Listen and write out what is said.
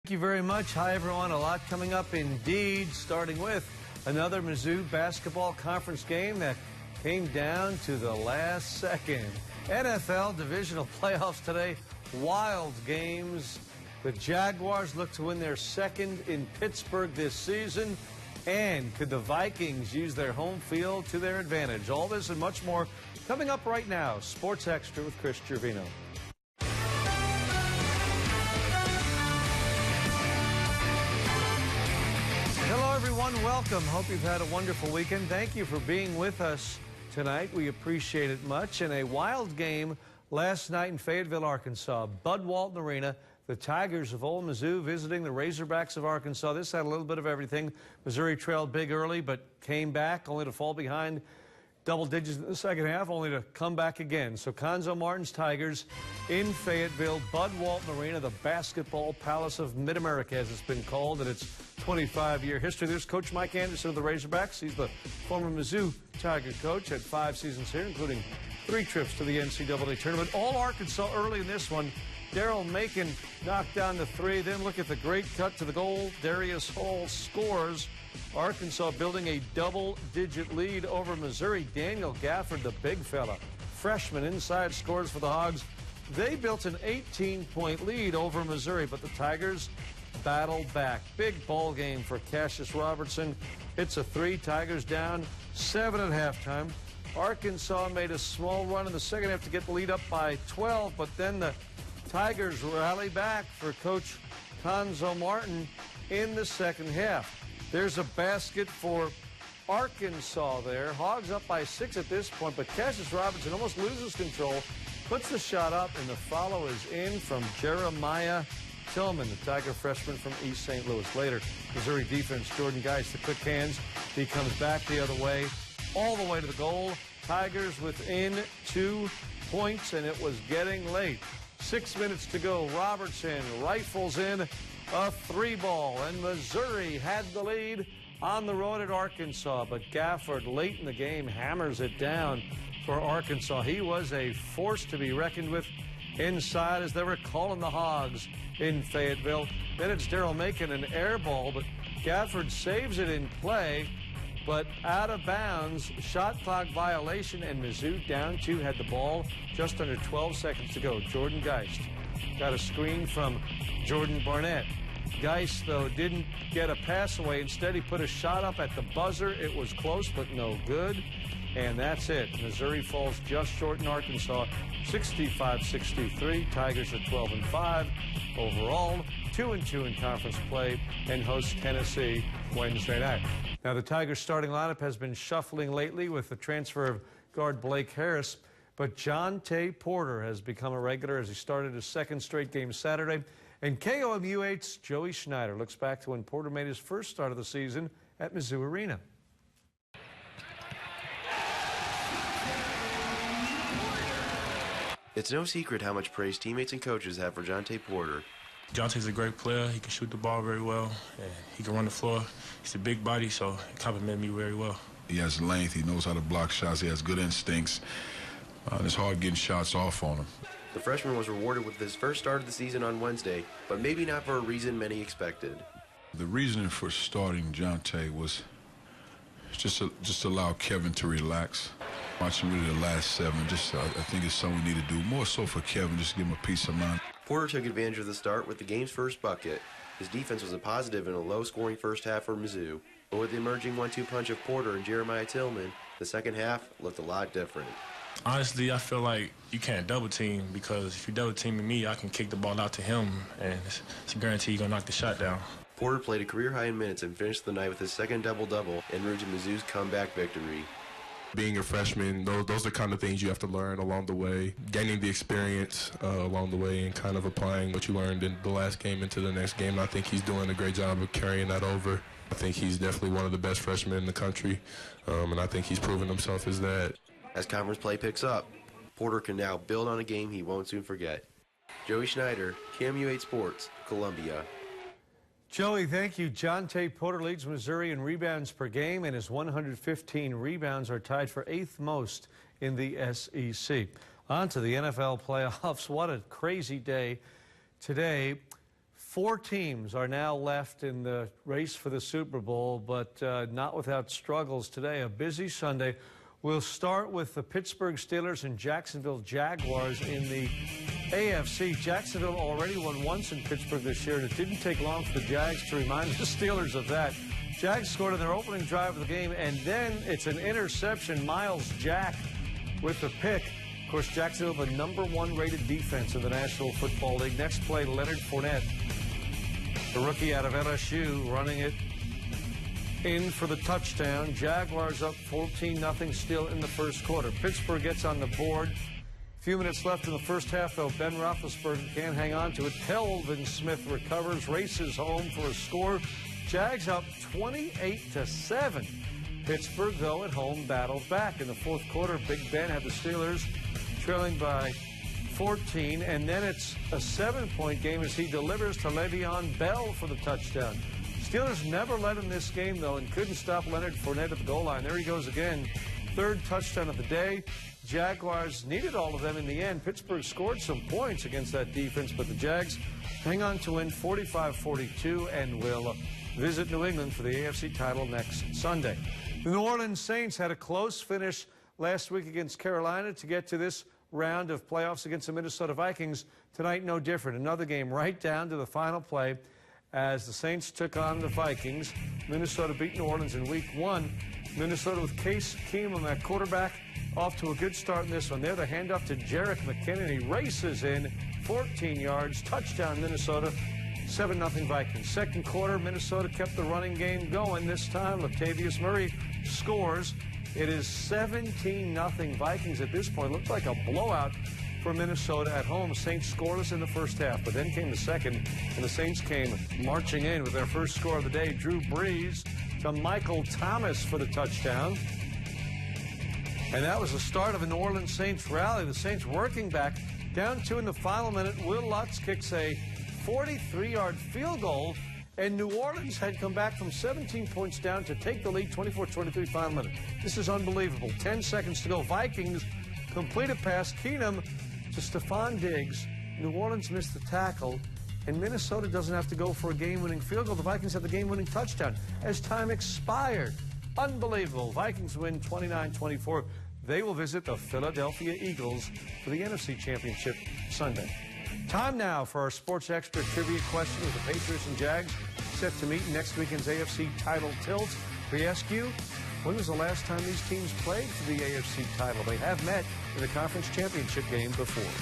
Thank you very much. Hi, everyone. A lot coming up indeed, starting with another Mizzou basketball conference game that came down to the last second. NFL divisional playoffs today. Wild games. The Jaguars look to win their second in Pittsburgh this season. And could the Vikings use their home field to their advantage? All this and much more coming up right now. Sports Extra with Chris Gervino. Hello, everyone. Welcome. Hope you've had a wonderful weekend. Thank you for being with us tonight. We appreciate it much. In a wild game last night in Fayetteville, Arkansas, Bud Walton Arena, the Tigers of Old Mizzou visiting the Razorbacks of Arkansas. This had a little bit of everything. Missouri trailed big early, but came back only to fall behind double digits in the second half, only to come back again. So Conzo Martin's Tigers in Fayetteville, Bud Walton Arena, the basketball palace of Mid-America, as it's been called in its 25-year history. There's Coach Mike Anderson of the Razorbacks. He's the former Mizzou Tiger coach, had 5 seasons here, including 3 trips to the NCAA tournament. All Arkansas early in this one. Daryl Macon knocked down the 3. Then look at the great cut to the goal. Darius Hall scores. Arkansas building a double-digit lead over Missouri. Daniel Gafford, the big fella, freshman inside, scores for the Hogs. They built an 18-point lead over Missouri, but the Tigers battle back. Big ball game for Cassius Robertson. Hits a 3. Tigers down 7 at halftime. Arkansas made a small run in the second half to get the lead up by 12, but then the Tigers rally back for Coach Conzo Martin in the second half. There's a basket for Arkansas there. Hogs up by 6 at this point, but Cassius Robertson almost loses control, puts the shot up, and the follow is in from Jeremiah Tillman, the Tiger freshman from East St. Louis. Later, Missouri defense, Jordan Geist, the quick hands. He comes back the other way, all the way to the goal. Tigers within 2 points, and it was getting late. 6 minutes to go. Robertson rifles in a 3-ball, and Missouri had the lead on the road at Arkansas, but Gafford late in the game hammers it down for Arkansas. He was a force to be reckoned with inside, as they were calling the Hogs in Fayetteville. Then it's Daryl Macon, an air ball, but Gafford saves it in play, but out of bounds, shot clock violation, and Mizzou down 2, had the ball just under 12 seconds to go. Jordan Geist got a screen from Jordan Barnett. Geist, though, didn't get a pass away. Instead, he put a shot up at the buzzer. It was close, but no good. And that's it. Missouri falls just short in Arkansas, 65-63. Tigers are 12-5 overall, 2-2 in conference play, and host Tennessee Wednesday night. Now, the Tigers' starting lineup has been shuffling lately with the transfer of guard Blake Harris, but Jonte Porter has become a regular as he started his 2nd straight game Saturday. And KOMU 8's Joey Schneider looks back to when Porter made his first start of the season at Mizzou Arena. It's no secret how much praise teammates and coaches have for Jonte Porter. Jonte's a great player. He can shoot the ball very well, and he can run the floor. He's a big body, so it complimented me very well. He has length. He knows how to block shots. He has good instincts. It's hard getting shots off on him. The freshman was rewarded with his first start of the season on Wednesday, but maybe not for a reason many expected. The reason for starting Jonte was just allow Kevin to relax. Watching really the last 7, I think it's something we need to do. More so for Kevin, just give him a peace of mind. Porter took advantage of the start with the game's first bucket. His defense was a positive in a low-scoring first half for Mizzou, but with the emerging 1-2 punch of Porter and Jeremiah Tillman, the second half looked a lot different. Honestly, I feel like you can't double team, because if you double teaming me, I can kick the ball out to him, and it's a guarantee you're going to knock the shot down. Porter played a career high in minutes and finished the night with his 2nd double-double en route to Mizzou's comeback victory. Being a freshman, those are kind of things you have to learn along the way, gaining the experience along the way, and kind of applying what you learned in the last game into the next game. I think he's doing a great job of carrying that over. I think he's definitely one of the best freshmen in the country, and I think he's proven himself as that. As conference play picks up, Porter can now build on a game he won't soon forget. Joey Schneider, KOMU 8 Sports, Columbia. Joey, thank you. Jonte Porter leads Missouri in rebounds per game, and his 115 rebounds are tied for 8th most in the SEC. On to the NFL playoffs. What a crazy day today. 4 teams are now left in the race for the Super Bowl, but not without struggles today. A busy Sunday. We'll start with the Pittsburgh Steelers and Jacksonville Jaguars in the AFC. Jacksonville already won once in Pittsburgh this year, and it didn't take long for the Jags to remind the Steelers of that. Jags scored on their opening drive of the game, and then it's an interception. Miles Jack with the pick. Of course, Jacksonville, the #1 rated defense in the National Football League. Next play, Leonard Fournette, the rookie out of LSU, running it in for the touchdown. Jaguars up 14-0 still in the first quarter. Pittsburgh gets on the board. A few minutes left in the first half, though. Ben Roethlisberger can't hang on to it. Telvin Smith recovers, races home for a score. Jags up 28-7. Pittsburgh, though, at home, battled back. In the fourth quarter, Big Ben had the Steelers trailing by 14, and then it's a 7-point game as he delivers to Le'Veon Bell for the touchdown. Steelers never led in this game, though, and couldn't stop Leonard Fournette at the goal line. There he goes again. 3rd touchdown of the day. Jaguars needed all of them in the end. Pittsburgh scored some points against that defense, but the Jags hang on to win 45-42 and will visit New England for the AFC title next Sunday. The New Orleans Saints had a close finish last week against Carolina to get to this round of playoffs against the Minnesota Vikings. Tonight, no different. Another game right down to the final play as the Saints took on the Vikings. Minnesota beat New Orleans in week 1. Minnesota with Case Keenum at quarterback off to a good start in this one. There, the handoff to Jerick McKinnon. He races in 14 yards. Touchdown, Minnesota. 7-0 Vikings. Second quarter, Minnesota kept the running game going. This time, Latavius Murray scores. It is 17-0 Vikings at this point. Looked like a blowout for Minnesota at home. Saints scoreless in the first half, but then came the second, and the Saints came marching in with their first score of the day. Drew Brees to Michael Thomas for the touchdown. And that was the start of a New Orleans Saints rally. The Saints working back, down 2 in the final minute. Will Lutz kicks a 43-yard field goal, and New Orleans had come back from 17 points down to take the lead. 24-23 final minute. This is unbelievable. 10 seconds to go. Vikings complete a pass. Keenum to Stephon Diggs. New Orleans missed the tackle, and Minnesota doesn't have to go for a game-winning field goal. The Vikings have the game-winning touchdown as time expired. Unbelievable. Vikings win 29-24. They will visit the Philadelphia Eagles for the NFC Championship Sunday. Time now for our Sports Xtra trivia question with the Patriots and Jags set to meet in next weekend's AFC title tilt. We ask you, when was the last time these teams played for the AFC title? They have met in the conference championship game before.